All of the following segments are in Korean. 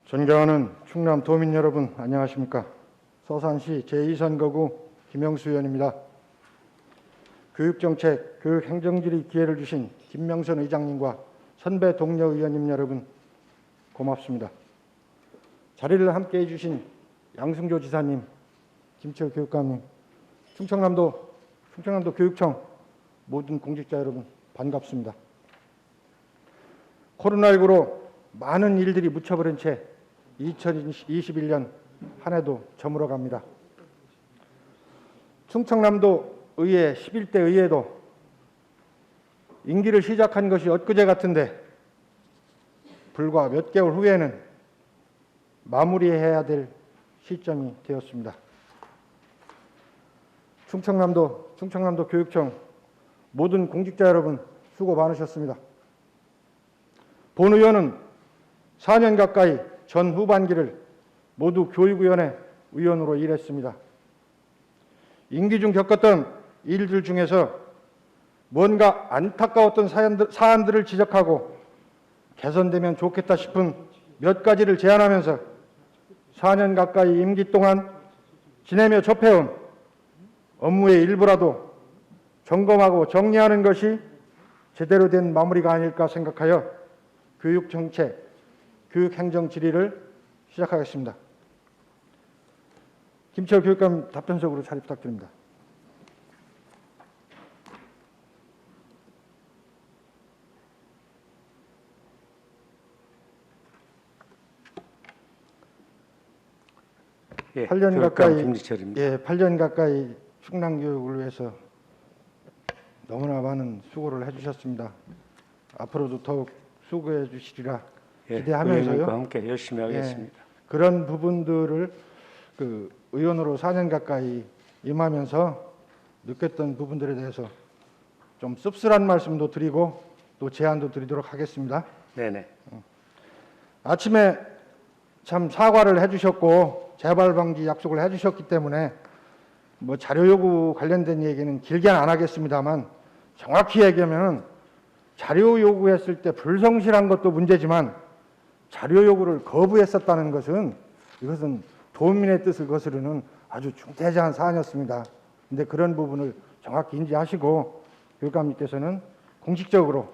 존경하는 충남 도민 여러분, 안녕하십니까? 서산시 제2선거구 김영수 의원입니다. 교육정책, 교육행정질의 기회를 주신 김명선 의장님과 선배 동료 의원님 여러분, 고맙습니다. 자리를 함께해 주신 양승조 지사님, 김철 교육감님, 충청남도 교육청 모든 공직자 여러분, 반갑습니다. 코로나19로 많은 일들이 묻혀버린 채 2021년 한 해도 저물어 갑니다. 충청남도 의회 11대 의회도 임기를 시작한 것이 엊그제 같은데 불과 몇 개월 후에는 마무리해야 될 시점이 되었습니다. 충청남도 교육청 모든 공직자 여러분 수고 많으셨습니다. 본 의원은 4년 가까이 전 후반기를 모두 교육위원회 위원으로 일했습니다. 임기 중 겪었던 일들 중에서 뭔가 안타까웠던 사안들을 지적하고 개선되면 좋겠다 싶은 몇 가지를 제안하면서 4년 가까이 임기 동안 지내며 접해온 업무의 일부라도 점검하고 정리하는 것이 제대로 된 마무리가 아닐까 생각하여 교육정책, 교육행정 질의를 시작하겠습니다. 김철 교육감 답변석으로 자리 부탁드립니다. 예, 8년 가까이 김지철입니다. 8년 가까이 충남 교육을 위해서 너무나 많은 수고를 해주셨습니다. 앞으로도 더욱 수고해 주시리라 기대하면서요. 의원님과 함께 열심히 하겠습니다. 그런 부분들을 의원으로 4년 가까이 임하면서 느꼈던 부분들에 대해서 좀 씁쓸한 말씀도 드리고 또 제안도 드리도록 하겠습니다. 네네. 아침에 참 사과를 해주셨고 재발 방지 약속을 해주셨기 때문에 뭐 자료 요구 관련된 얘기는 길게 안 하겠습니다만 정확히 얘기하면 자료 요구했을 때 불성실한 것도 문제지만 자료 요구를 거부했었다는 것은 이것은 도민의 뜻을 거스르는 아주 중대한 사안이었습니다. 그런데 그런 부분을 정확히 인지하시고 교육감님께서는 공식적으로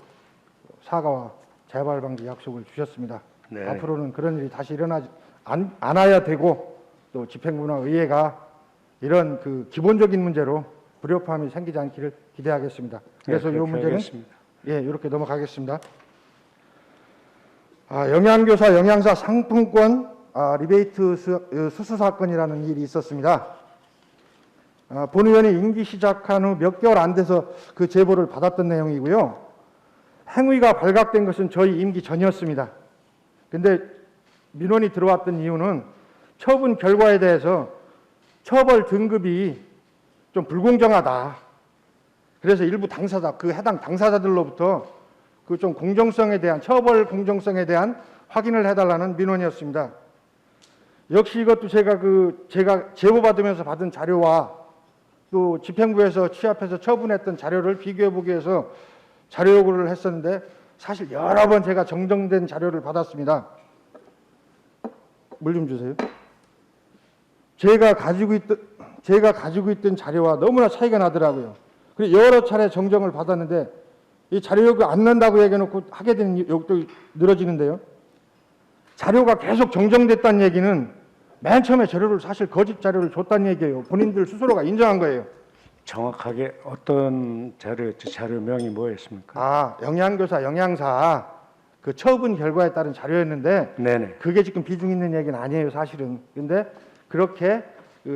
사과와 재발 방지 약속을 주셨습니다. 네. 앞으로는 그런 일이 다시 일어나지 않아야 되고 또 집행부나 의회가 이런 기본적인 문제로 불협화음이 생기지 않기를 기대하겠습니다. 그래서 이 문제는 이렇게 넘어가겠습니다. 영양교사, 영양사 상품권 리베이트 수수 사건이라는 일이 있었습니다. 본 의원이 임기 시작한 후 몇 개월 안 돼서 그 제보를 받았던 내용이고요. 행위가 발각된 것은 저희 임기 전이었습니다. 그런데 민원이 들어왔던 이유는 처분 결과에 대해서 처벌 등급이 좀 불공정하다. 그래서 일부 당사자, 해당 당사자들로부터 좀 공정성에 대한, 처벌 공정성에 대한 확인을 해달라는 민원이었습니다. 역시 이것도 제가 제보받으면서 받은 자료와 또 집행부에서 취합해서 처분했던 자료를 비교해보기 위해서 자료 요구를 했었는데 사실 여러 번 제가 정정된 자료를 받았습니다. 물 좀 주세요. 제가 가지고 있던 자료와 너무나 차이가 나더라고요. 그리고 여러 차례 정정을 받았는데 이 자료 요구 안 난다고 얘기해놓고 하게 되는 요구도 늘어지는데요. 자료가 계속 정정됐다는 얘기는 맨 처음에 자료를 사실 거짓 자료를 줬다는 얘기예요. 본인들 스스로가 인정한 거예요. 정확하게 어떤 자료였죠? 자료명이 뭐였습니까? 영양교사, 영양사 처분 결과에 따른 자료였는데 네네. 그게 지금 비중 있는 얘기는 아니에요, 사실은. 근데 그렇게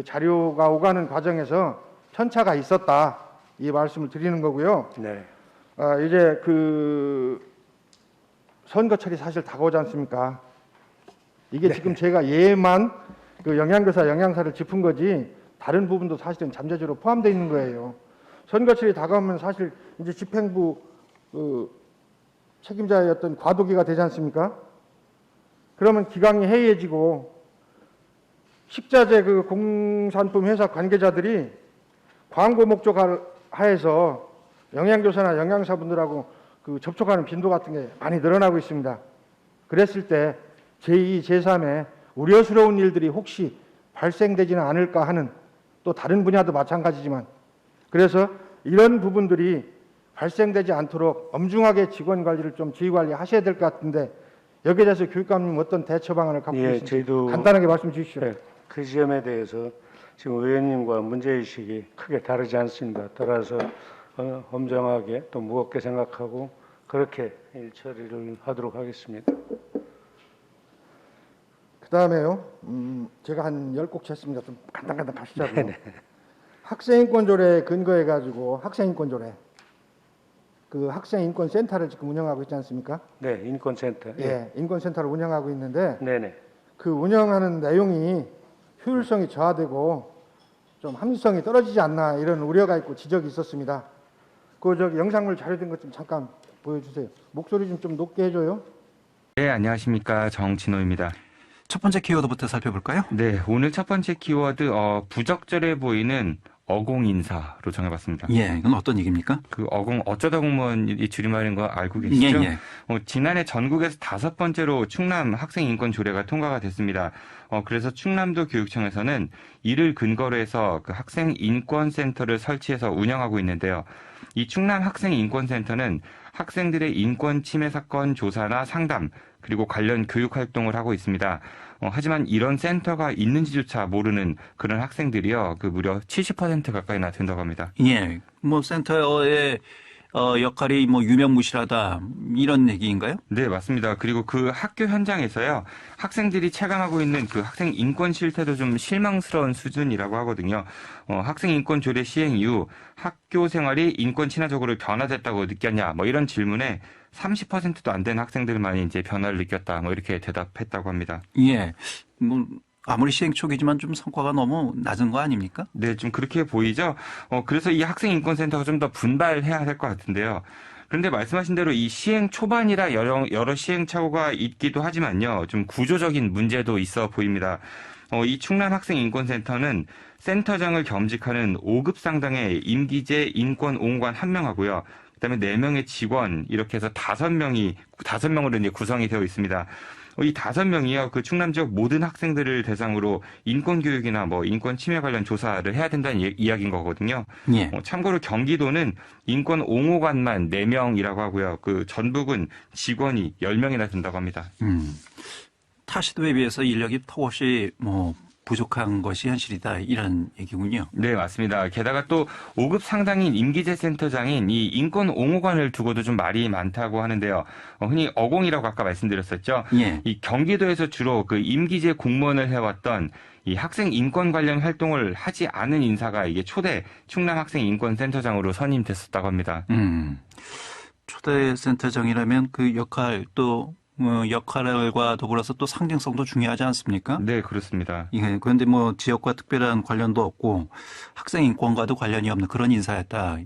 자료가 오가는 과정에서 편차가 있었다, 이 말씀을 드리는 거고요. 네. 이제 선거철이 사실 다가오지 않습니까? 이게 지금 제가 얘만 영양교사, 영양사를 짚은 거지 다른 부분도 사실은 잠재적으로 포함되어 있는 거예요. 선거철이 다가오면 사실 이제 집행부 책임자의 어떤 과도기가 되지 않습니까? 그러면 기강이 해이해지고 식자재 공산품 회사 관계자들이 광고 목적 하에서 영양교사나 영양사분들하고 접촉하는 빈도 같은 게 많이 늘어나고 있습니다. 그랬을 때 제2, 제3의 우려스러운 일들이 혹시 발생되지는 않을까 하는 또 다른 분야도 마찬가지지만 그래서 이런 부분들이 발생되지 않도록 엄중하게 직원 관리를 좀 지휘 관리하셔야 될 것 같은데 여기에 대해서 교육감님 어떤 대처 방안을 갖고 예, 계신지 저희도 간단하게 말씀 주십시오. 네, 그 지점에 대해서 지금 의원님과 문제의식이 크게 다르지 않습니다. 따라서 엄정하게 또 무겁게 생각하고 그렇게 일 처리를 하도록 하겠습니다. 그다음에요. 제가 한 10곡 쳤습니다. 좀 간단간단 가시자고요. 학생인권조례에 근거해 가지고 학생인권조례 그 학생인권센터를 지금 운영하고 있지 않습니까? 네, 인권센터. 예, 인권센터를 운영하고 있는데 네네. 그 운영하는 내용이 효율성이 저하되고 좀 합리성이 떨어지지 않나 이런 우려가 있고 지적이 있었습니다. 그 저기 영상물 자료된 것 좀 잠깐 보여주세요. 목소리 좀 높게 해줘요. 네, 안녕하십니까. 정진호입니다. 첫 번째 키워드부터 살펴볼까요? 네, 오늘 첫 번째 키워드 부적절해 보이는 어공인사로 정해봤습니다. 예, 이건 어떤 얘기입니까? 그 어공 어쩌다 공무원 이 줄임말인 거 알고 계시죠? 예. 지난해 전국에서 5번째로 충남 학생인권 조례가 통과가 됐습니다. 그래서 충남도 교육청에서는 이를 근거로 해서 그 학생인권센터를 설치해서 운영하고 있는데요. 이 충남 학생인권센터는 학생들의 인권 침해 사건 조사나 상담 그리고 관련 교육 활동을 하고 있습니다. 하지만 이런 센터가 있는지조차 모르는 그런 학생들이요, 그 무려 70% 가까이나 된다고 합니다. 예, 뭐 센터의 역할이 뭐 유명무실하다 이런 얘기인가요? 네, 맞습니다. 그리고 그 학교 현장에서요, 학생들이 체감하고 있는 그 학생 인권 실태도 좀 실망스러운 수준이라고 하거든요. 학생 인권 조례 시행 이후 학교 생활이 인권 친화적으로 변화됐다고 느꼈냐, 뭐 이런 질문에 30%도 안 되는 학생들만이 이제 변화를 느꼈다, 뭐 이렇게 대답했다고 합니다. 예, 뭐 아무리 시행 초기지만 좀 성과가 너무 낮은 거 아닙니까? 네, 좀 그렇게 보이죠. 그래서 이 학생인권센터가 좀 더 분발해야 될 것 같은데요. 그런데 말씀하신 대로 이 시행 초반이라 여러 시행착오가 있기도 하지만요, 좀 구조적인 문제도 있어 보입니다. 이 충남학생인권센터는 센터장을 겸직하는 5급 상당의 임기제 인권 옹관 1명하고요. 그다음에 4명의 직원 이렇게 해서 5명으로 이제 구성이 되어 있습니다. 이 5명이요, 그 충남 지역 모든 학생들을 대상으로 인권 교육이나 뭐 인권 침해 관련 조사를 해야 된다는 이야기인 거거든요. 예. 참고로 경기도는 인권 옹호관만 4명이라고 하고요. 그 전북은 직원이 10명이나 된다고 합니다. 타 시도에 비해서 인력이 턱없이 뭐 부족한 것이 현실이다 이런 얘기군요. 네, 맞습니다. 게다가 또 5급 상당인 임기제 센터장인 이 인권 옹호관을 두고도 좀 말이 많다고 하는데요. 흔히 어공이라고 아까 말씀드렸었죠. 예. 이 경기도에서 주로 그 임기제 공무원을 해왔던 이 학생 인권 관련 활동을 하지 않은 인사가 이게 초대 충남 학생 인권센터장으로 선임됐었다고 합니다. 초대 센터장이라면 그 역할 또 역할과 더불어서 또 상징성도 중요하지 않습니까? 네, 그렇습니다. 예, 그런데 뭐 지역과 특별한 관련도 없고 학생 인권과도 관련이 없는 그런 인사였다.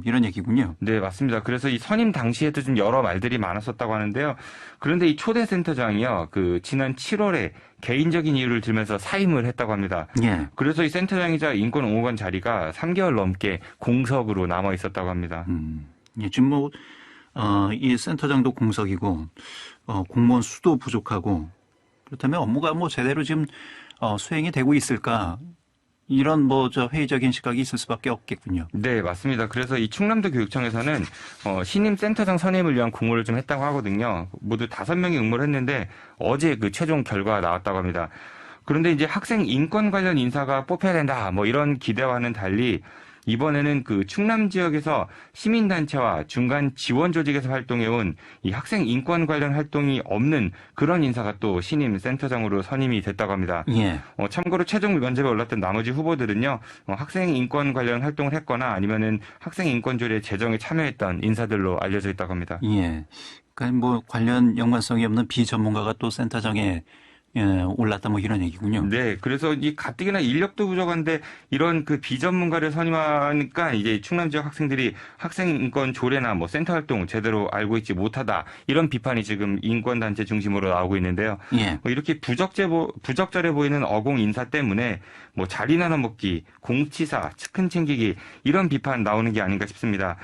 이런 얘기군요. 네, 맞습니다. 그래서 이 선임 당시에도 좀 여러 말들이 많았었다고 하는데요. 그런데 이 초대 센터장이요, 그 지난 7월에 개인적인 이유를 들면서 사임을 했다고 합니다. 예. 그래서 이 센터장이자 인권 옹호관 자리가 3개월 넘게 공석으로 남아 있었다고 합니다. 예, 지금 뭐 이 센터장도 공석이고 공무원 수도 부족하고 그렇다면 업무가 뭐 제대로 지금 수행이 되고 있을까? 이런 뭐 저 회의적인 시각이 있을 수밖에 없겠군요. 네, 맞습니다. 그래서 이 충남도 교육청에서는 신임 센터장 선임을 위한 공모를 좀 했다고 하거든요. 모두 5명이 응모를 했는데 어제 그 최종 결과가 나왔다고 합니다. 그런데 이제 학생 인권 관련 인사가 뽑혀야 된다, 뭐 이런 기대와는 달리 이번에는 그 충남 지역에서 시민단체와 중간 지원 조직에서 활동해온 이 학생 인권 관련 활동이 없는 그런 인사가 또 신임 센터장으로 선임이 됐다고 합니다. 예. 참고로 최종 면접에 올랐던 나머지 후보들은요, 학생 인권 관련 활동을 했거나 아니면은 학생 인권 조례 제정에 참여했던 인사들로 알려져 있다고 합니다. 예. 그러니까 뭐 관련 연관성이 없는 비전문가가 또 센터장에 올랐다 뭐 이런 얘기군요. 네, 그래서 이 가뜩이나 인력도 부족한데 이런 그 비전문가를 선임하니까 이제 충남 지역 학생들이 학생 인권 조례나 뭐 센터 활동 제대로 알고 있지 못하다, 이런 비판이 지금 인권 단체 중심으로 나오고 있는데요. 예. 이렇게 부적절해 보이는 어공 인사 때문에 뭐 자리 나눠 먹기, 공치사, 측근 챙기기, 이런 비판 나오는 게 아닌가 싶습니다.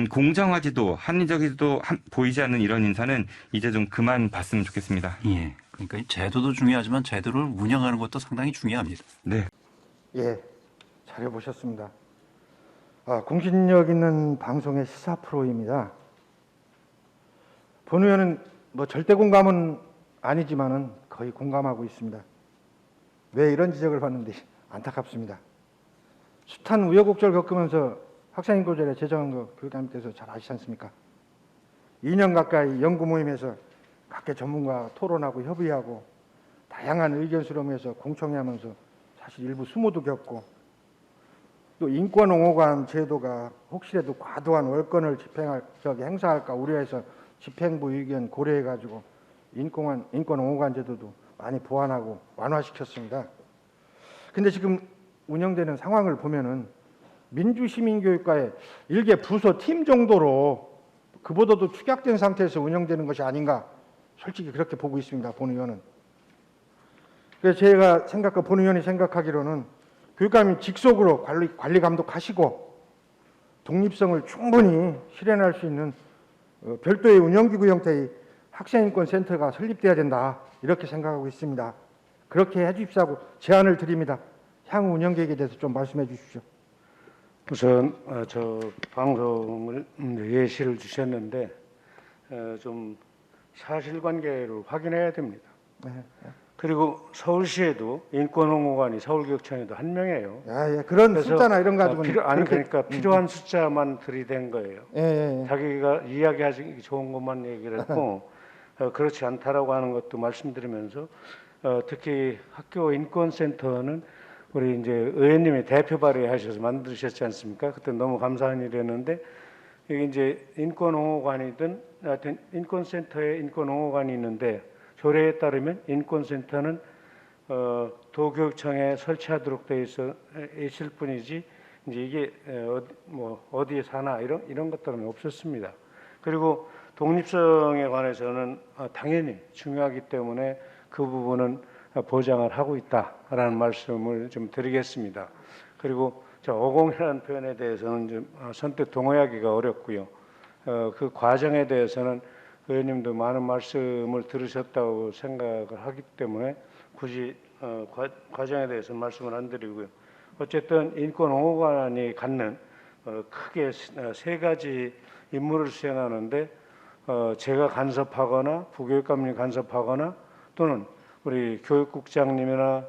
공정하지도 합리적이지도 보이지 않는 이런 인사는 이제 좀 그만 봤으면 좋겠습니다. 예. 그러니까 이 제도도 중요하지만 제도를 운영하는 것도 상당히 중요합니다. 네. 예, 잘해보셨습니다. 공신력 있는 방송의 시사 프로입니다. 본 의원은 뭐 절대 공감은 아니지만은 거의 공감하고 있습니다. 왜 이런 지적을 받는지 안타깝습니다. 숱한 우여곡절 겪으면서 학생인권조례 제정한 거 교육감님께서 잘 아시지 않습니까? 2년 가까이 연구 모임에서 각계 전문가 토론하고 협의하고 다양한 의견 수렴해서 공청회하면서 사실 일부 수모도 겪고 또 인권옹호관 제도가 혹시라도 과도한 월권을 행사할까 우려해서 집행부 의견 고려해가지고 인권옹호관 제도도 많이 보완하고 완화시켰습니다. 근데 지금 운영되는 상황을 보면은 민주시민교육과의 일개 부서 팀 정도로 그보다도 축약된 상태에서 운영되는 것이 아닌가 솔직히 그렇게 보고 있습니다. 본 의원은. 그래서 제가 본 의원이 생각하기로는 교육감이 직속으로 관리 감독하시고 독립성을 충분히 실현할 수 있는 별도의 운영기구 형태의 학생인권센터가 설립돼야 된다 이렇게 생각하고 있습니다. 그렇게 해주십사고 제안을 드립니다. 향후 운영 계획에 대해서 좀 말씀해 주십시오. 우선 저 방송을 예시를 주셨는데 좀 사실관계를 확인해야 됩니다. 네. 그리고 서울시에도 인권옹호관이 서울교육청에도 한 명이에요. 예, 그런 그래서 숫자나 이런 가지고는 그러니까 필요한 숫자만 들이댄 거예요. 예. 자기가 이야기하기 좋은 것만 얘기를 했고 그렇지 않다라고 하는 것도 말씀드리면서 특히 학교 인권센터는 우리 이제 의원님이 대표 발의하셔서 만드셨지 않습니까? 그때 너무 감사한 일이었는데 이게 이제 인권옹호관이든 하여튼 인권센터에 인권옹호관이 있는데 조례에 따르면 인권센터는 도교육청에 설치하도록 돼 있을 뿐이지 이제 이게 어디에 사나 이런 것들은 없었습니다. 그리고 독립성에 관해서는 당연히 중요하기 때문에 그 부분은 보장을 하고 있다라는 말씀을 좀 드리겠습니다. 그리고 어공이라는 표현에 대해서는 좀 선뜻 동의하기가 어렵고요. 그 과정에 대해서는 의원님도 많은 말씀을 들으셨다고 생각을 하기 때문에 굳이 과정에 대해서는 말씀을 안 드리고요. 어쨌든 인권옹호관이 갖는 크게 세 가지 임무를 수행하는데 제가 간섭하거나 부교육감님이 간섭하거나 또는 우리 교육국장님이나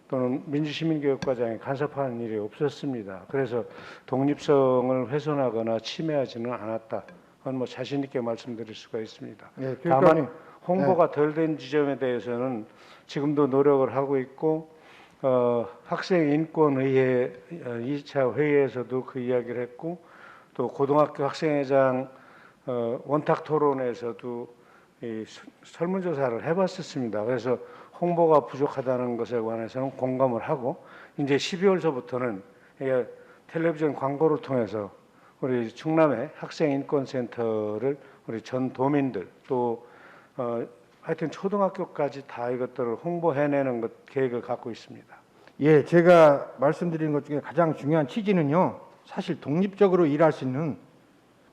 또는 민주시민교육과장이 간섭하는 일이 없었습니다. 그래서 독립성을 훼손하거나 침해하지는 않았다. 그건 뭐 자신 있게 말씀드릴 수가 있습니다. 예, 다만 홍보가 덜 된 지점에 대해서는 지금도 노력을 하고 있고 학생인권의회 2차 회의에서도 그 이야기를 했고 또 고등학교 학생회장 원탁 토론에서도 이 설문조사를 해봤었습니다. 그래서 홍보가 부족하다는 것에 관해서는 공감을 하고 이제 12월서부터는 텔레비전 광고를 통해서 우리 충남의 학생인권센터를 우리 전 도민들 또 하여튼 초등학교까지 다 이것들을 홍보해내는 것 계획을 갖고 있습니다. 예, 제가 말씀드린 것 중에 가장 중요한 취지는요. 사실 독립적으로 일할 수 있는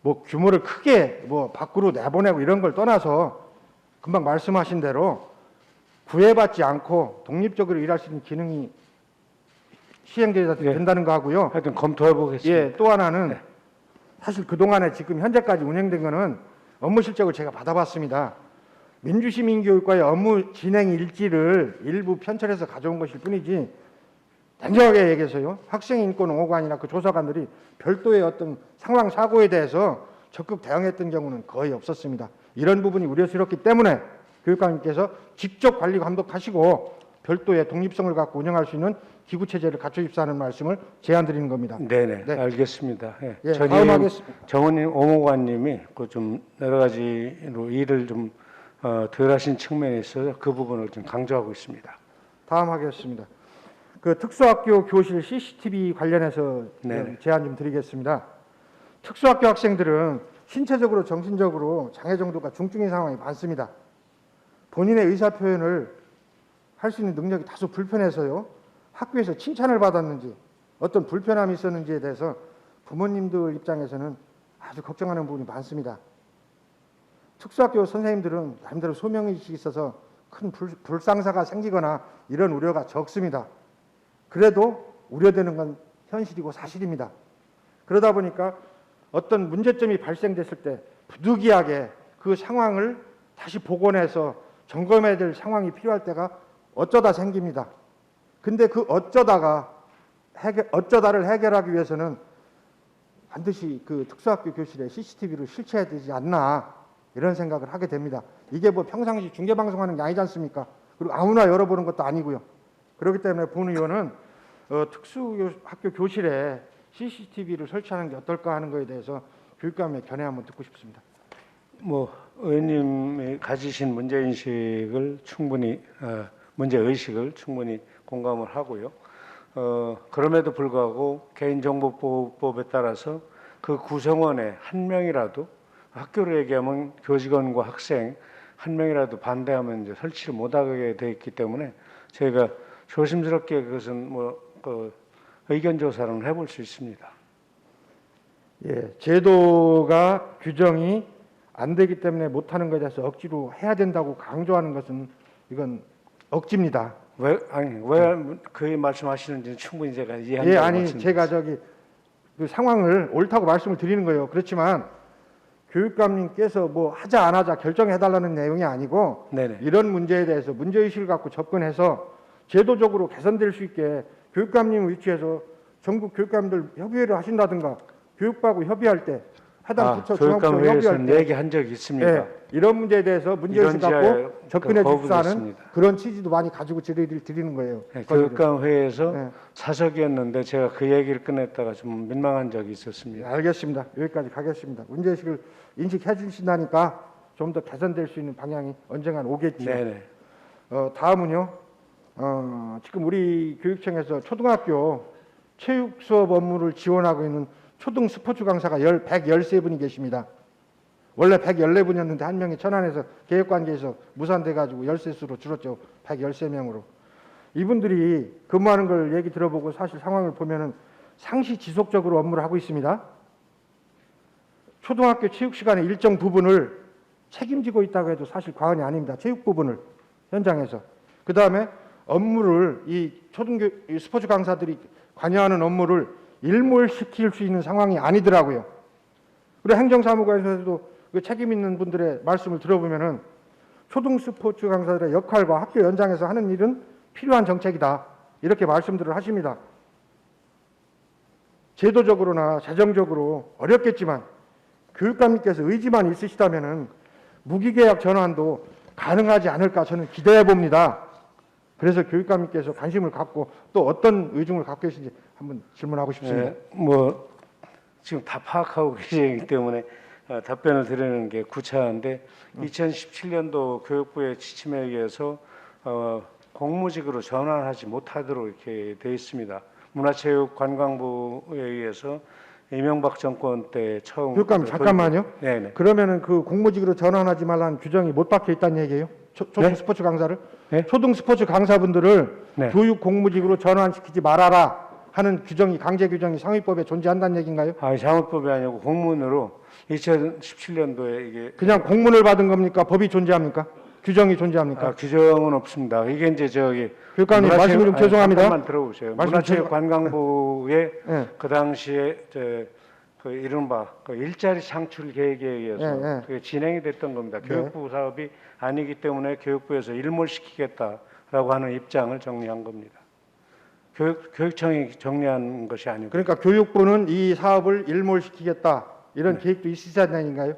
뭐 규모를 크게 뭐 밖으로 내보내고 이런 걸 떠나서 금방 말씀하신 대로 구애받지 않고 독립적으로 일할 수 있는 기능이 시행된다는 거 하고요. 하여튼 검토해 보겠습니다. 예, 또 하나는 사실 그동안에 지금 현재까지 운영된 거는 업무 실적을 제가 받아봤습니다. 민주시민교육과의 업무 진행 일지를 일부 편철해서 가져온 것일 뿐이지 냉정하게 얘기해서요. 학생인권옹호관이나 그 조사관들이 별도의 어떤 상황 사고에 대해서 적극 대응했던 경우는 거의 없었습니다. 이런 부분이 우려스럽기 때문에 교육감님께서 직접 관리 감독하시고 별도의 독립성을 갖고 운영할 수 있는 기구 체제를 갖춰주십사는 말씀을 제안드리는 겁니다. 네네, 네. 알겠습니다. 예. 예, 다음 하겠습니다. 정은님 오모관님이 그 좀 여러 가지로 일을 좀 덜하신 측면에 있어서 그 부분을 좀 강조하고 있습니다. 다음 하겠습니다. 그 특수학교 교실 CCTV 관련해서 네네. 제안 좀 드리겠습니다. 특수학교 학생들은 신체적으로 정신적으로 장애 정도가 중증인 상황이 많습니다. 본인의 의사 표현을 할 수 있는 능력이 다소 불편해서요. 학교에서 칭찬을 받았는지 어떤 불편함이 있었는지에 대해서 부모님들 입장에서는 아주 걱정하는 부분이 많습니다. 특수학교 선생님들은 나름대로 소명의식이 있어서 큰 불상사가 생기거나 이런 우려가 적습니다. 그래도 우려되는 건 현실이고 사실입니다. 그러다 보니까 어떤 문제점이 발생됐을 때 부득이하게 그 상황을 다시 복원해서 점검해야 될 상황이 필요할 때가 어쩌다 생깁니다. 근데 그 어쩌다를 해결하기 위해서는 반드시 그 특수학교 교실에 CCTV를 설치해야 되지 않나 이런 생각을 하게 됩니다. 이게 뭐 평상시 중계방송하는 게 아니지 않습니까? 그리고 아무나 열어보는 것도 아니고요. 그렇기 때문에 본 의원은 특수학교 교실에 CCTV를 설치하는 게 어떨까 하는 것에 대해서 교육감의 견해 한번 듣고 싶습니다. 뭐 의원님이 가지신 문제의식을 충분히 공감을 하고요. 그럼에도 불구하고 개인정보보호법에 따라서 그 구성원의 한 명이라도 학교로 얘기하면 교직원과 학생 한 명이라도 반대하면 이제 설치를 못하게 돼 있기 때문에 저희가 조심스럽게 그것은 의견 조사를 해볼 수 있습니다. 예, 제도가 규정이 안 되기 때문에 못하는 것에 대해서 억지로 해야 된다고 강조하는 것은 이건 억지입니다. 왜 그 말씀하시는지는 충분히 제가 이해합니다. 예, 아니 제가 그 상황을 옳다고 말씀을 드리는 거예요. 그렇지만 교육감님께서 뭐 하자 안 하자 결정해달라는 내용이 아니고 네네. 이런 문제에 대해서 문제의식을 갖고 접근해서 제도적으로 개선될 수 있게 교육감님 위치에서 전국 교육감들 협의회를 하신다든가 교육부하고 협의할 때 해당 부처 교육감 중앙부처 협의할 회의에서 때 얘기한 적이 있습니다. 예, 이런 문제에 대해서 문제의식 갖고 접근해 주십사 하는 거부됐습니다. 그런 취지도 많이 가지고 드리는 거예요. 네, 교육감 회의에서 네. 사석이었는데 제가 그 얘기를 꺼냈다가 좀 민망한 적이 예, 있었습니다. 알겠습니다. 여기까지 가겠습니다. 문제의식을 인식해 주신다니까 좀 더 개선될 수 있는 방향이 언젠간 오겠죠. 네네. 다음은요. 지금 우리 교육청에서 초등학교 체육 수업 업무를 지원하고 있는 초등 스포츠 강사가 113분이 계십니다. 원래 114분이었는데 한 명이 천안에서 계획관계에서 무산돼가지고 13수로 줄었죠. 113명으로. 이분들이 근무하는 걸 얘기 들어보고 사실 상황을 보면은 상시 지속적으로 업무를 하고 있습니다. 초등학교 체육 시간의 일정 부분을 책임지고 있다고 해도 사실 과언이 아닙니다. 체육 부분을 현장에서. 그 다음에 업무를 이 스포츠 강사들이 관여하는 업무를 일몰시킬 수 있는 상황이 아니더라고요. 그리고 행정사무관에서도 그 책임 있는 분들의 말씀을 들어보면은 초등 스포츠 강사들의 역할과 학교 연장에서 하는 일은 필요한 정책이다. 이렇게 말씀들을 하십니다. 제도적으로나 재정적으로 어렵겠지만 교육감님께서 의지만 있으시다면은 무기계약 전환도 가능하지 않을까 저는 기대해 봅니다. 그래서 교육감님께서 관심을 갖고 또 어떤 의중을 갖고 계신지 한번 질문하고 싶습니다. 네, 지금 다 파악하고 계시기 때문에 답변을 드리는 게 구차한데 2017년도 교육부의 지침에 의해서 공무직으로 전환하지 못하도록 이렇게 돼 있습니다. 문화체육관광부에 의해서 이명박 정권 때 처음 교육감 잠깐만요. 네네. 그러면은 그 공무직으로 전환하지 말라는 규정이 못 박혀 있다는 얘기예요? 초등 네? 스포츠 강사를? 네? 초등 스포츠 강사분들을 네. 교육 공무직으로 전환시키지 말아라 하는 규정이 강제 규정이 상위법에 존재한다는 얘기인가요? 상업법이 아니고 공문으로 2017년도에 이게 그냥 공문을 받은 겁니까? 법이 존재합니까? 규정이 존재합니까? 규정은 없습니다. 이게 이제 교육감님 말씀이 좀 죄송합니다. 잠깐만 들어보세요. 문화체육관광부의 예. 그 당시에 그 이른바 그 일자리 창출 계획에 의해서 예, 예. 그게 진행이 됐던 겁니다. 네. 교육부 사업이 아니기 때문에 교육부에서 일몰시키겠다라고 하는 입장을 정리한 겁니다. 교육청이 정리한 것이 아니고. 그러니까 교육부는 이 사업을 일몰시키겠다 이런 계획도 있으시다는 얘기인가요?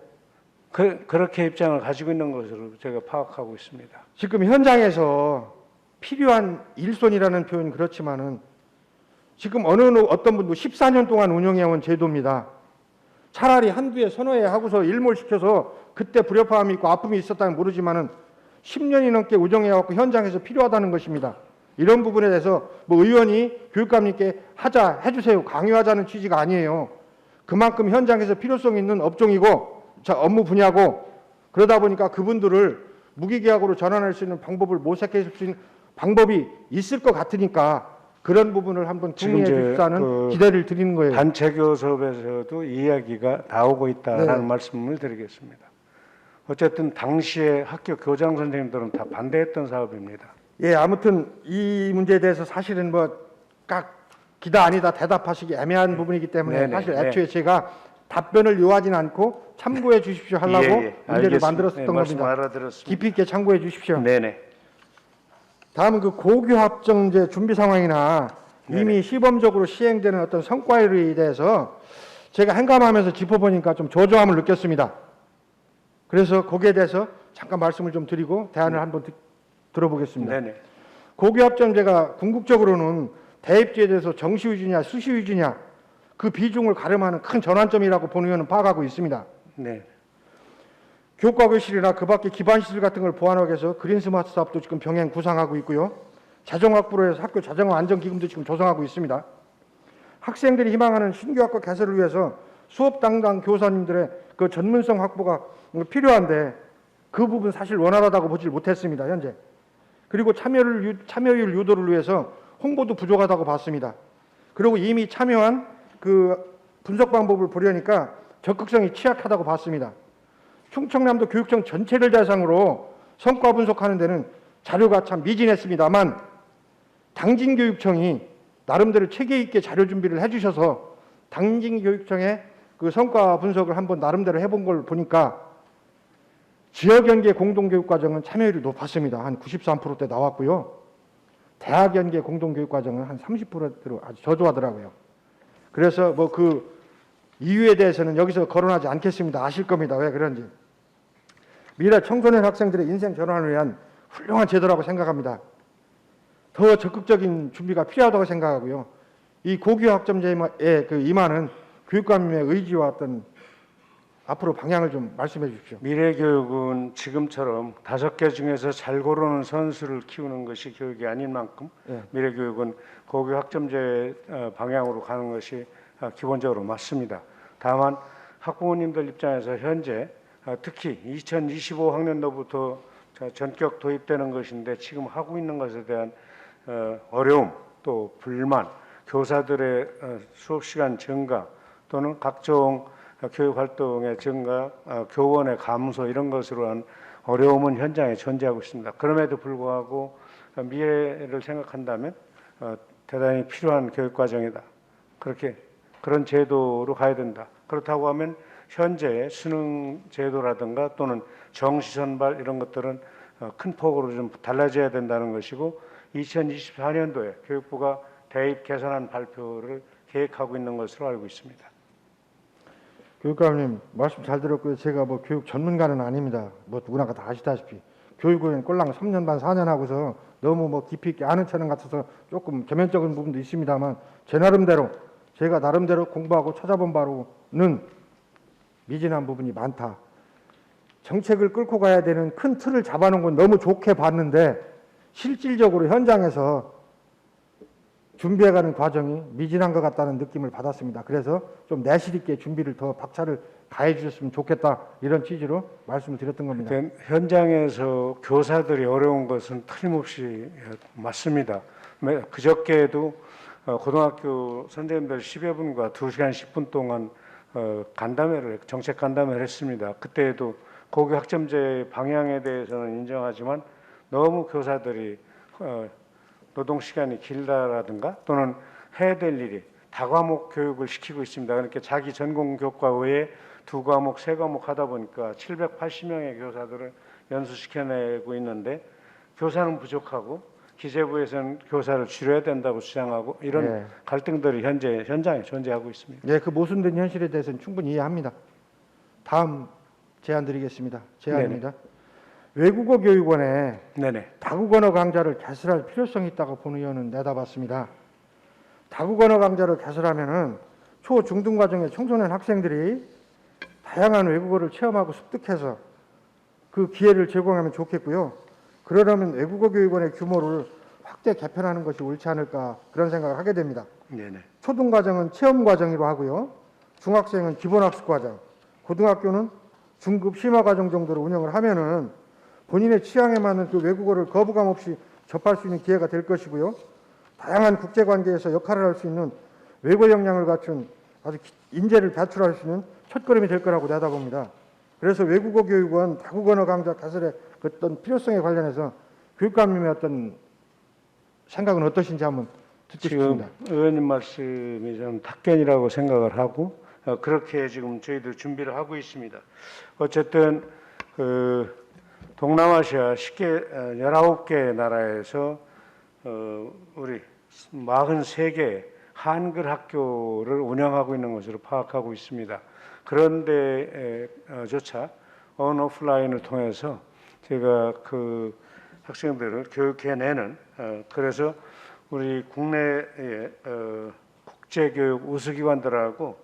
그렇게 입장을 가지고 있는 것으로 제가 파악하고 있습니다. 지금 현장에서 필요한 일손이라는 표현이 그렇지만은 지금 어떤 분도 14년 동안 운영해온 제도입니다. 차라리 한두 해 서너 해 하고서 일몰시켜서 그때 불협화음이 있고 아픔이 있었다면 모르지만은 10년이 넘게 운영해왔고 현장에서 필요하다는 것입니다. 이런 부분에 대해서 뭐 의원이 교육감님께 하자 해주세요 강요하자는 취지가 아니에요. 그만큼 현장에서 필요성 있는 업종이고 업무 분야고 그러다 보니까 그분들을 무기계약으로 전환할 수 있는 방법을 모색해 줄 수 있는 방법이 있을 것 같으니까 그런 부분을 한번 지금 정리해 주시다는 기대를 드리는 거예요. 단체 교섭에서도 이야기가 나오고 있다라는 네. 말씀을 드리겠습니다. 어쨌든 당시에 학교 교장 선생님들은 다 반대했던 사업입니다. 예, 아무튼 이 문제에 대해서 사실은 깍 기다 아니다 대답하시기 애매한 부분이기 때문에 네네, 사실 네. 애초에 제가 답변을 요하진 않고 참고해 주십시오 하려고 문제를 알겠습니다. 만들었었던 말씀 겁니다. 알아들었습니다. 깊이 있게 참고해 주십시오. 네네. 다음은 그 고교 합정제 준비 상황이나 이미 시범적으로 시행되는 어떤 성과에 대해서 제가 행감하면서 짚어보니까 좀 저조함을 느꼈습니다. 그래서 거기에 대해서 잠깐 말씀을 좀 드리고 대안을 한번 들어보겠습니다. 네네. 고교 합정제가 궁극적으로는 대입제에 대해서 정시 위주냐 수시 위주냐 그 비중을 가름하는 큰 전환점이라고 본 의원은 파악하고 있습니다. 네. 교과교실이나 그 밖에 기반시설 같은 걸 보완하기 위해서 그린스마트 사업도 지금 병행 구상하고 있고요. 자정 확보로 해서 학교 자정 안전기금도 지금 조성하고 있습니다. 학생들이 희망하는 신규 학과 개설을 위해서 수업 담당 교사님들의 그 전문성 확보가 필요한데 그 부분 사실 원활하다고 보질 못했습니다. 현재. 그리고 참여율 유도를 위해서 홍보도 부족하다고 봤습니다. 그리고 이미 참여한 그 분석 방법을 보려니까 적극성이 취약하다고 봤습니다. 충청남도 교육청 전체를 대상으로 성과 분석하는 데는 자료가 참 미진했습니다만 당진교육청이 나름대로 체계 있게 자료 준비를 해주셔서 당진교육청의 그 성과 분석을 한번 나름대로 해본 걸 보니까 지역연계 공동교육과정은 참여율이 높았습니다. 한 93%대 나왔고요. 대학연계 공동교육과정은 한 30%대로 아주 저조하더라고요. 그래서 그 이유에 대해서는 여기서 거론하지 않겠습니다. 아실 겁니다. 왜 그런지. 미래 청소년 학생들의 인생 전환을 위한 훌륭한 제도라고 생각합니다. 더 적극적인 준비가 필요하다고 생각하고요. 이 고교 학점제의 그 임하는 교육감님의 의지와 어떤 앞으로 방향을 좀 말씀해 주십시오. 미래교육은 지금처럼 5개 중에서 잘 고르는 선수를 키우는 것이 교육이 아닌 만큼 미래교육은 고교 학점제 방향으로 가는 것이 기본적으로 맞습니다. 다만 학부모님들 입장에서 현재 특히 2025학년도부터 전격 도입되는 것인데 지금 하고 있는 것에 대한 어려움 또 불만, 교사들의 수업 시간 증가 또는 각종 교육 활동의 증가, 교원의 감소 이런 것으로 한 어려움은 현장에 존재하고 있습니다. 그럼에도 불구하고 미래를 생각한다면 대단히 필요한 교육 과정이다. 그런 제도로 가야 된다. 그렇다고 하면 현재 수능 제도라든가 또는 정시 선발 이런 것들은 큰 폭으로 좀 달라져야 된다는 것이고 2024년도에 교육부가 대입 개선안 발표를 계획하고 있는 것으로 알고 있습니다. 교육감님 말씀 잘 들었고요. 제가 교육 전문가는 아닙니다. 누구나 다 아시다시피 교육은 꼴랑 3년 반 4년 하고서 너무 깊이 있게 아는 체는 같아서 조금 개면적인 부분도 있습니다만 제가 나름대로 공부하고 찾아본 바로는 미진한 부분이 많다. 정책을 끌고 가야 되는 큰 틀을 잡아놓은 건 너무 좋게 봤는데 실질적으로 현장에서 준비해가는 과정이 미진한 것 같다는 느낌을 받았습니다. 그래서 좀 내실 있게 준비를 더 박차를 가해 주셨으면 좋겠다 이런 취지로 말씀을 드렸던 겁니다. 현장에서 교사들이 어려운 것은 틀림없이 맞습니다. 그저께도 고등학교 선생님들 10여 분과 2시간 10분 동안 정책 간담회를 했습니다. 그때에도 고교 학점제 방향에 대해서는 인정하지만 너무 교사들이 노동 시간이 길다라든가 또는 해야 될 일이 다과목 교육을 시키고 있습니다. 그러니까 자기 전공 교과 외에 2과목, 3과목 하다 보니까 780명의 교사들을 연수시켜내고 있는데 교사는 부족하고 기재부에서는 교사를 줄여야 된다고 주장하고 이런 갈등들이 현재 현장에 존재하고 있습니다. 네, 그 모순된 현실에 대해서는 충분히 이해합니다. 다음 제안 드리겠습니다. 제안입니다. 외국어 교육원에 다국 언어 강좌를 개설할 필요성이 있다고 본 의원은 내다봤습니다. 다국 언어 강좌를 개설하면은 초, 중등 과정의 청소년 학생들이 다양한 외국어를 체험하고 습득해서 그 기회를 제공하면 좋겠고요. 그러려면 외국어 교육원의 규모를 확대 개편하는 것이 옳지 않을까 그런 생각을 하게 됩니다. 초등 과정은 체험 과정으로 하고요. 중학생은 기본학습 과정, 고등학교는 중급 심화 과정 정도로 운영을 하면은 본인의 취향에 맞는 그 외국어를 거부감 없이 접할 수 있는 기회가 될 것이고요. 다양한 국제관계에서 역할을 할 수 있는 외국어 역량을 갖춘 아주 인재를 배출할 수 있는 첫걸음이 될 거라고 내다봅니다. 그래서 외국어 교육은 다국언어 강좌 개설의 그 어떤 필요성에 관련해서 교육감님의 어떤 생각은 어떠신지 한번 듣고 지금 싶습니다. 의원님 말씀이 저는 답변이라고 생각을 하고 그렇게 지금 저희들 준비를 하고 있습니다. 어쨌든 그 동남아시아 19개 나라에서 우리 43개 한글 학교를 운영하고 있는 것으로 파악하고 있습니다. 그런데 조차 온오프라인을 통해서 제가 그 학생들을 교육해내는 그래서 우리 국내의 국제교육 우수기관들하고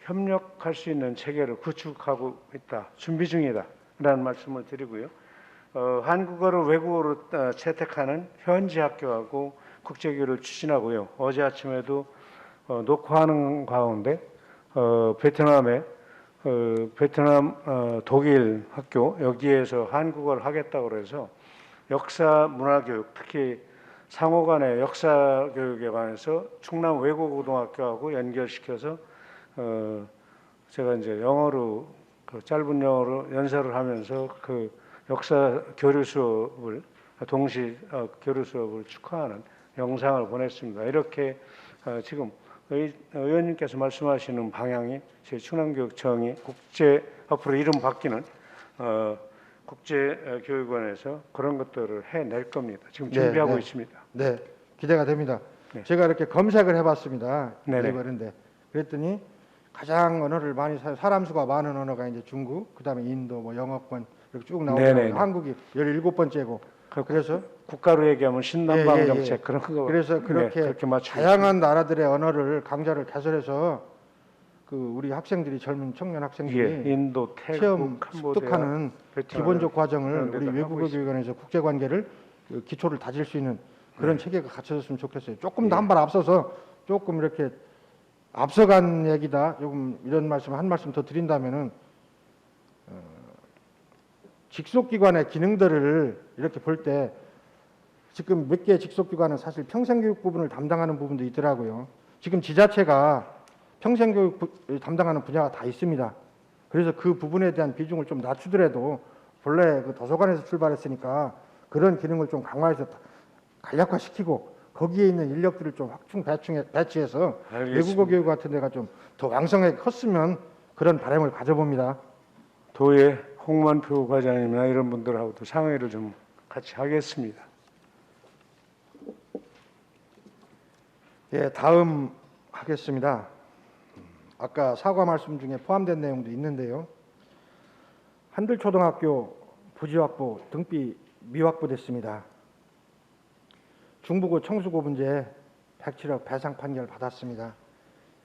협력할 수 있는 체계를 구축하고 있다, 준비 중이다라는 말씀을 드리고요. 한국어를 외국어로 채택하는 현지 학교하고 국제교육을 추진하고요. 어제 아침에도 녹화하는 가운데 베트남 독일 학교 여기에서 한국어를 하겠다고 그래서 역사 문화교육 특히 상호간의 역사 교육에 관해서 충남 외국고등학교하고 연결시켜서 제가 이제 영어로 짧은 영어로 연설을 하면서 그 역사 교류 수업을 동시 교류 수업을 축하하는 영상을 보냈습니다. 이렇게 지금 의원님께서 말씀하시는 방향이 제 충남교육청이 앞으로 이름 바뀌는 국제교육원에서 그런 것들을 해낼 겁니다. 지금 준비하고 네. 있습니다. 네, 기대가 됩니다. 네. 제가 이렇게 검색을 해봤습니다. 네네. 그런데 그랬더니 가장 언어를 많이 사람 수가 많은 언어가 이제 중국, 그다음에 인도, 뭐 영어권 이렇게 쭉 나오더라고요. 네네네. 한국이 17번째고. 그래서 국가로 얘기하면 신남방 예, 예, 예. 정책 그런 거. 그래서 그렇게 그렇게 맞추고 다양한 나라들의 언어를 강좌를 개설해서 그 우리 학생들이 젊은 청년 학생들이 예, 인도, 태국, 체험 캄보디아, 습득하는 베트남 기본적 과정을 그런 우리 데도 하고 외국어 교육원에서 국제 관계를 그 기초를 다질 수 있는 그런 체계가 갖춰졌으면 좋겠어요. 조금 더 한 발 앞서서 조금 이렇게 앞서간 얘기다. 조금 이런 한 말씀 더 드린다면은 직속기관의 기능들을 이렇게 볼 때 지금 몇 개 직속기관은 사실 평생교육 부분을 담당하는 부분도 있더라고요. 지금 지자체가 평생교육 담당하는 분야가 다 있습니다. 그래서 그 부분에 대한 비중을 좀 낮추더라도 본래 그 도서관에서 출발했으니까 그런 기능을 좀 강화해서 간략화시키고 거기에 있는 인력들을 좀 확충 배치해서 알겠습니다. 외국어 교육 같은 데가 좀 더 왕성하게 컸으면 그런 바람을 가져봅니다. 도의 홍만표 과장님이나 이런 분들하고도 상의를 좀 같이 하겠습니다. 예, 다음 하겠습니다. 아까 사과 말씀 중에 포함된 내용도 있는데요. 한들초등학교 부지확보 등비 미확보됐습니다. 중부고 청수고 문제 107억 배상 판결 받았습니다.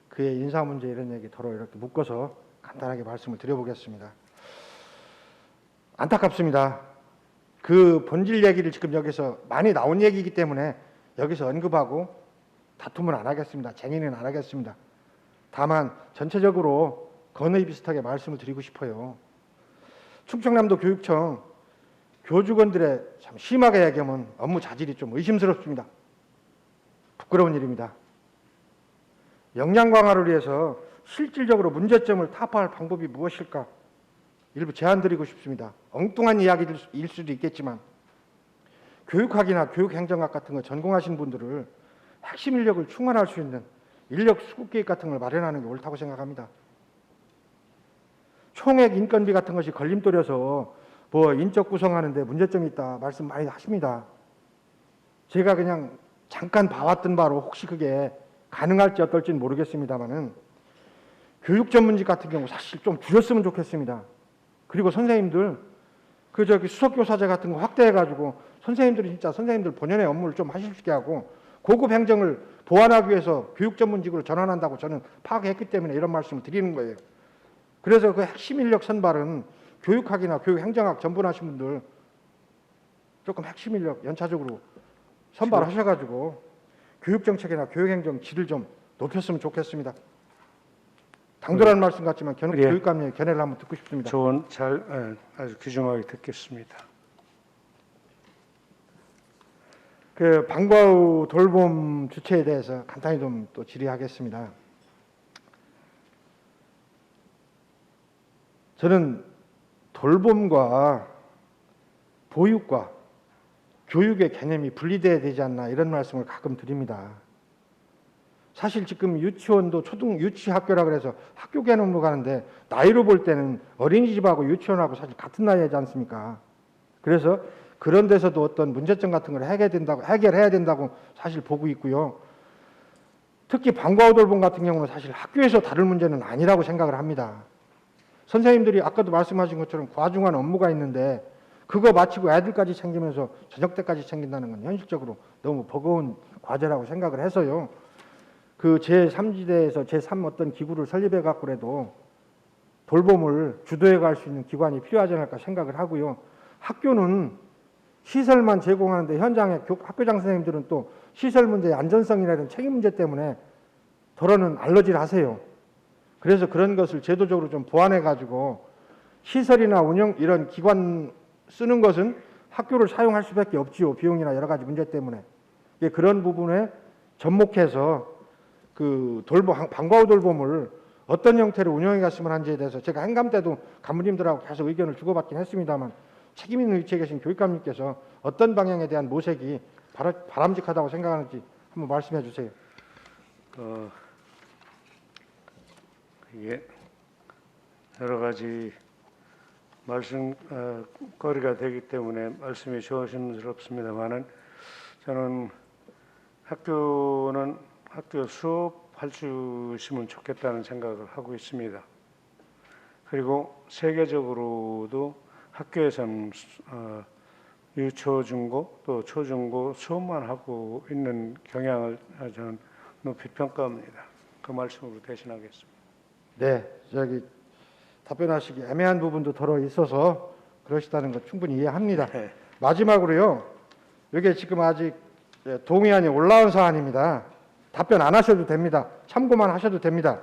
그의 인사 문제 이런 얘기 더러 이렇게 묶어서 간단하게 말씀을 드려보겠습니다. 안타깝습니다. 그 본질 얘기를 지금 여기서 많이 나온 얘기이기 때문에 여기서 언급하고 다툼은 안 하겠습니다. 쟁의는 안 하겠습니다. 다만 전체적으로 건의 비슷하게 말씀을 드리고 싶어요. 충청남도 교육청 교직원들의 참 심하게 얘기하면 업무 자질이 좀 의심스럽습니다. 부끄러운 일입니다. 역량 강화를 위해서 실질적으로 문제점을 타파할 방법이 무엇일까? 일부 제안 드리고 싶습니다. 엉뚱한 이야기일 수도 있겠지만 교육학이나 교육행정학 같은 거 전공하신 분들을 핵심 인력을 충원할 수 있는 인력 수급 계획 같은 걸 마련하는 게 옳다고 생각합니다. 총액 인건비 같은 것이 걸림돌이어서 뭐 인적 구성하는데 문제점이 있다 말씀 많이 하십니다. 제가 그냥 잠깐 봐왔던 바로 혹시 그게 가능할지 어떨지는 모르겠습니다만은 교육 전문직 같은 경우 사실 좀 줄였으면 좋겠습니다. 그리고 선생님들 그 수석교사제 같은 거 확대해가지고 선생님들이 진짜 선생님들 본연의 업무를 좀 하실 수 있게 하고 고급 행정을 보완하기 위해서 교육 전문직으로 전환한다고 저는 파악했기 때문에 이런 말씀을 드리는 거예요. 그래서 그 핵심 인력 선발은 교육학이나 교육행정학 전문하신 분들 조금 핵심 인력 연차적으로 선발하셔가지고 교육정책이나 교육행정 질을 좀 높였으면 좋겠습니다. 당돌한 말씀 같지만 예. 교육감의 견해를 한번 듣고 싶습니다. 조언 아주 귀중하게 듣겠습니다. 그 방과후 돌봄 주체에 대해서 간단히 좀 또 질의하겠습니다. 저는 돌봄과 보육과 교육의 개념이 분리돼야 되지 않나 이런 말씀을 가끔 드립니다. 사실 지금 유치원도 유치학교라 그래서 학교 개념으로 가는데 나이로 볼 때는 어린이집하고 유치원하고 사실 같은 나이지 않습니까? 그래서 그런 데서도 어떤 문제점 같은 걸 해결해야 된다고 사실 보고 있고요. 특히 방과후 돌봄 같은 경우는 사실 학교에서 다룰 문제는 아니라고 생각을 합니다. 선생님들이 아까도 말씀하신 것처럼 과중한 업무가 있는데 그거 마치고 애들까지 챙기면서 저녁 때까지 챙긴다는 건 현실적으로 너무 버거운 과제라고 생각을 해서요. 그 제3지대에서 제3 어떤 기구를 설립해 갖고라도 돌봄을 주도해 갈 수 있는 기관이 필요하지 않을까 생각을 하고요. 학교는 시설만 제공하는데 현장의 학교장 선생님들은 또 시설 문제의 안전성이나 이런 책임 문제 때문에 덜어는 알러지를 하세요. 그래서 그런 것을 제도적으로 좀 보완해 가지고 시설이나 운영 이런 기관 쓰는 것은 학교를 사용할 수밖에 없지요. 비용이나 여러 가지 문제 때문에. 그런 부분에 접목해서 그 방과후 돌봄을 어떤 형태로 운영해 갔으면 한지에 대해서 제가 행감 때도 간부님들하고 계속 의견을 주고받긴 했습니다만 책임 있는 위치에 계신 교육감님께서 어떤 방향에 대한 모색이 바람직하다고 생각하는지 한번 말씀해 주세요. 이게 여러 가지 말씀거리가 되기 때문에 말씀이 조심스럽습니다만은 저는 학교 수업할 수 있으면 좋겠다는 생각을 하고 있습니다. 그리고 세계적으로도 학교에서는 유초, 중고 또 초중고 수업만 하고 있는 경향을 저는 높이 평가합니다. 그 말씀으로 대신하겠습니다. 네, 답변하시기 애매한 부분도 덜어 있어서 그러시다는 거 충분히 이해합니다. 네. 마지막으로요. 이게 지금 아직 동의안이 올라온 사안입니다. 답변 안 하셔도 됩니다. 참고만 하셔도 됩니다.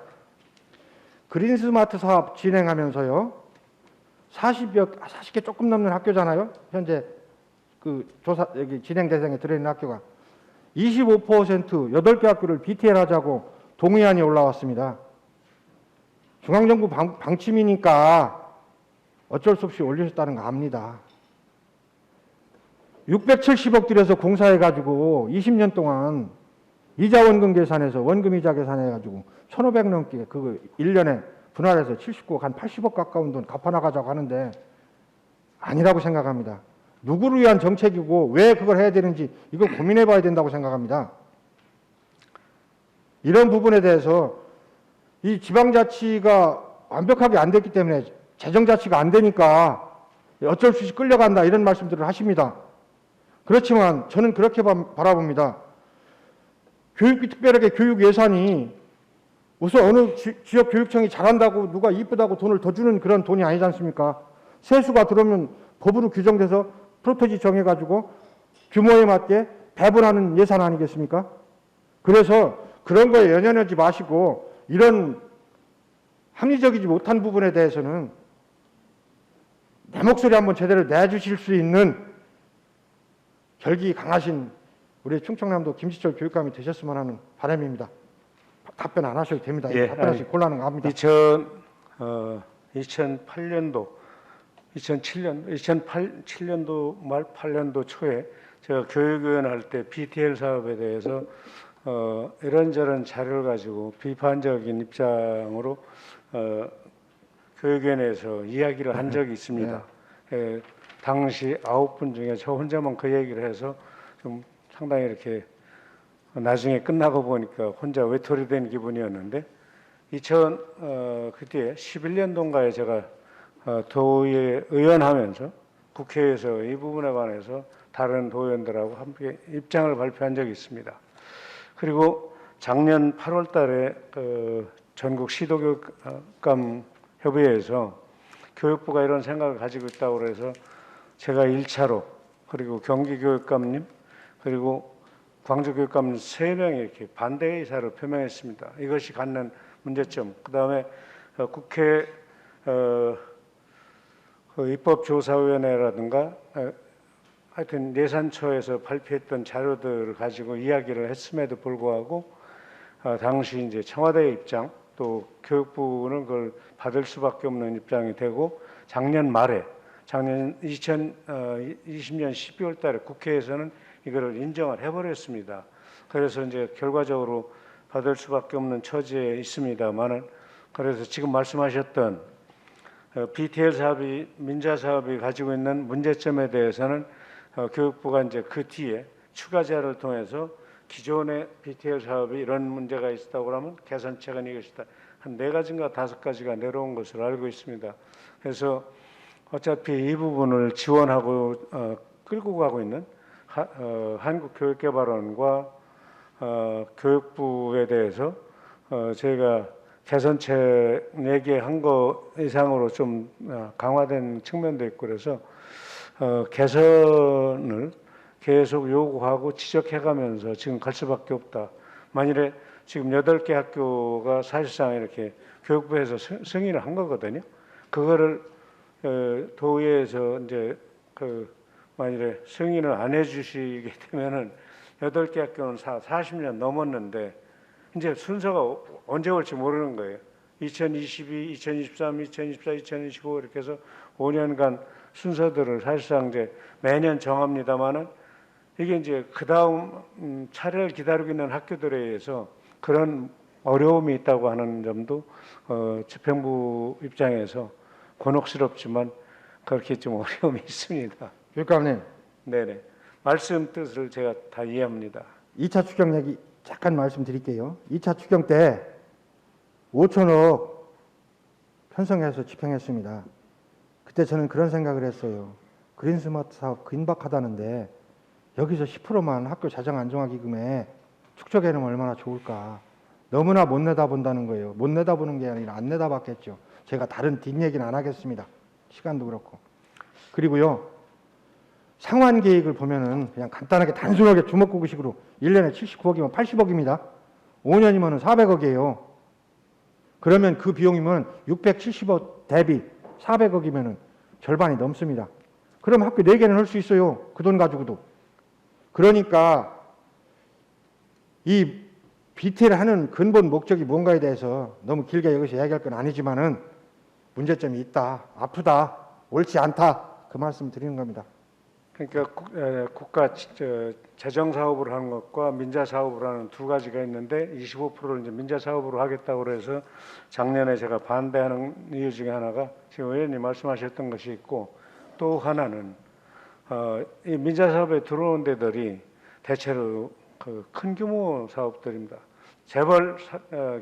그린스마트 사업 진행하면서요. 40개 조금 넘는 학교잖아요. 현재 그 조사 여기 진행 대상에 들어있는 학교가 25% 8개 학교를 BTL 하자고 동의안이 올라왔습니다. 중앙정부 방침이니까 어쩔 수 없이 올리셨다는 거 압니다. 670억 들여서 공사해가지고 20년 동안 이자 원금 계산해서 원금 이자 계산해가지고 1,500 넘게 그거 1년에 분할해서 79억 한 80억 가까운 돈 갚아나가자고 하는데 아니라고 생각합니다. 누구를 위한 정책이고 왜 그걸 해야 되는지 이걸 고민해 봐야 된다고 생각합니다. 이런 부분에 대해서 이 지방자치가 완벽하게 안 됐기 때문에 재정자치가 안 되니까 어쩔 수 없이 끌려간다 이런 말씀들을 하십니다. 그렇지만 저는 그렇게 바라봅니다. 교육비 특별하게 교육 예산이 우선 어느 지역 교육청이 잘한다고 누가 이쁘다고 돈을 더 주는 그런 돈이 아니지 않습니까? 세수가 들어오면 법으로 규정돼서 프로토지 정해가지고 규모에 맞게 배분하는 예산 아니겠습니까? 그래서 그런 거에 연연하지 마시고 이런 합리적이지 못한 부분에 대해서는 내 목소리 한번 제대로 내주실 수 있는 결기 강하신 우리 충청남도 김지철 교육감이 되셨으면 하는 바람입니다. 답변 안 하셔도 됩니다. 예, 답변하시기 곤란한 거 압니다. 2007년도 말 8년도 초에 제가 교육위원 할 때 BTL 사업에 대해서 이런저런 자료를 가지고 비판적인 입장으로 교육위원회에서 이야기를 한 적이 있습니다. 당시 9분 중에 저 혼자만 그 얘기를 해서 좀 상당히 이렇게 나중에 끝나고 보니까 혼자 외톨이 된 기분이었는데 그 뒤에 11년도인가에 제가 도의회 의원하면서 국회에서 이 부분에 관해서 다른 도의원들하고 함께 입장을 발표한 적이 있습니다. 그리고 작년 8월 달에 전국 시도교육감 협의회에서 교육부가 이런 생각을 가지고 있다고 그래서 제가 1차로 그리고 경기교육감님 그리고 광주교육감님 3명이 이렇게 반대 의사를 표명했습니다. 이것이 갖는 문제점. 그다음에 국회 입법조사위원회라든가 하여튼 예산처에서 발표했던 자료들을 가지고 이야기를 했음에도 불구하고 당시 이제 청와대의 입장 또 교육부는 그걸 받을 수밖에 없는 입장이 되고 작년 말에 작년 2020년 12월 달에 국회에서는 이거를 인정을 해버렸습니다. 그래서 이제 결과적으로 받을 수밖에 없는 처지에 있습니다만은, 그래서 지금 말씀하셨던 BTL 사업이, 민자 사업이 가지고 있는 문제점에 대해서는 교육부가 이제 그 뒤에 추가 제안을 통해서 기존의 BTL 사업이 이런 문제가 있었다고 하면 개선책은 이것이다, 한 4가지인가 5가지가 내려온 것으로 알고 있습니다. 그래서 어차피 이 부분을 지원하고 끌고 가고 있는 한국교육개발원과 교육부에 대해서 저희가 개선책 얘기한 거 이상으로 좀 강화된 측면도 있고, 그래서 개선을 계속 요구하고 지적해가면서 지금 갈 수밖에 없다. 만일에 지금 8개 학교가 사실상 이렇게 교육부에서 승인을 한 거거든요. 그거를 도의회에서 이제 만일에 승인을 안 해주시게 되면은 8개 학교는 40년 넘었는데 이제 순서가 언제 올지 모르는 거예요. 2022, 2023, 2024, 2025 이렇게 해서 5년간 순서들을 사실상 이제 매년 정합니다만은, 이게 이제 그 다음 차례를 기다리고 있는 학교들에 의해서 그런 어려움이 있다고 하는 점도 집행부 입장에서 곤혹스럽지만 그렇게 좀 어려움이 있습니다. 교육감님, 네네. 말씀 뜻을 제가 다 이해합니다. 2차 추경 얘기 잠깐 말씀드릴게요. 2차 추경 때 5천억 편성해서 집행했습니다. 그때 저는 그런 생각을 했어요. 그린스마트 사업 긴박하다는데 여기서 10%만 학교 자정 안정화 기금에 축적해 놓으면 얼마나 좋을까. 너무나 못 내다본다는 거예요. 못 내다보는 게 아니라 안 내다봤겠죠. 제가 다른 뒷얘기는 안 하겠습니다. 시간도 그렇고. 그리고요, 상환 계획을 보면은 그냥 간단하게 단순하게 주먹구구식으로 1년에 79억이면 80억입니다. 5년이면 400억이에요. 그러면 그 비용이면 670억 대비 400억이면 절반이 넘습니다. 그럼 학교 4개는 할 수 있어요. 그 돈 가지고도. 그러니까 이 BTL을 하는 근본 목적이 뭔가에 대해서 너무 길게 여기서 이야기할 건 아니지만은 문제점이 있다, 아프다, 옳지 않다, 그 말씀 드리는 겁니다. 그러니까 국가 재정 사업으로 하는 것과 민자 사업으로 하는 두 가지가 있는데 25%를 이제 민자 사업으로 하겠다고 그래서 작년에 제가 반대하는 이유 중에 하나가 지금 의원님 말씀하셨던 것이 있고, 또 하나는 이 민자 사업에 들어온 데들이 대체로 그 큰 규모 사업들입니다. 재벌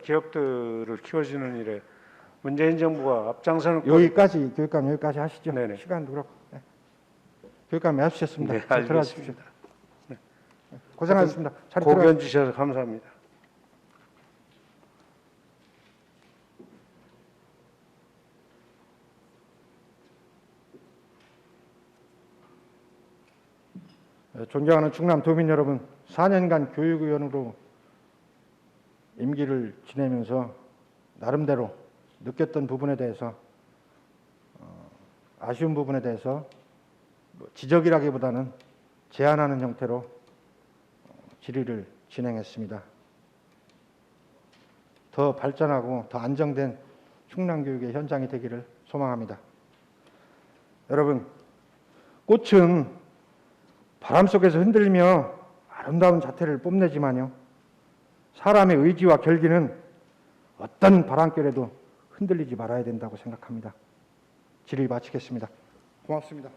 기업들을 키워주는 일에 문재인 정부가 앞장서는 여기까지 교육감 여기까지 하시죠. 네네. 시간도 그렇고. 네. 교육감 해주셨습니다. 네, 잘 들어가 주십시오. 알겠습니다. 네. 고생하셨습니다. 잘 들어가. 고견 주셔서 감사합니다. 존경하는 충남 도민 여러분, 4년간 교육위원으로 임기를 지내면서 나름대로 느꼈던 부분에 대해서 아쉬운 부분에 대해서 지적이라기보다는 제안하는 형태로 질의를 진행했습니다. 더 발전하고 더 안정된 충남교육의 현장이 되기를 소망합니다. 여러분, 꽃은 바람 속에서 흔들리며 아름다운 자태를 뽐내지만요, 사람의 의지와 결기는 어떤 바람결에도 흔들리지 말아야 된다고 생각합니다. 질의 마치겠습니다. 고맙습니다.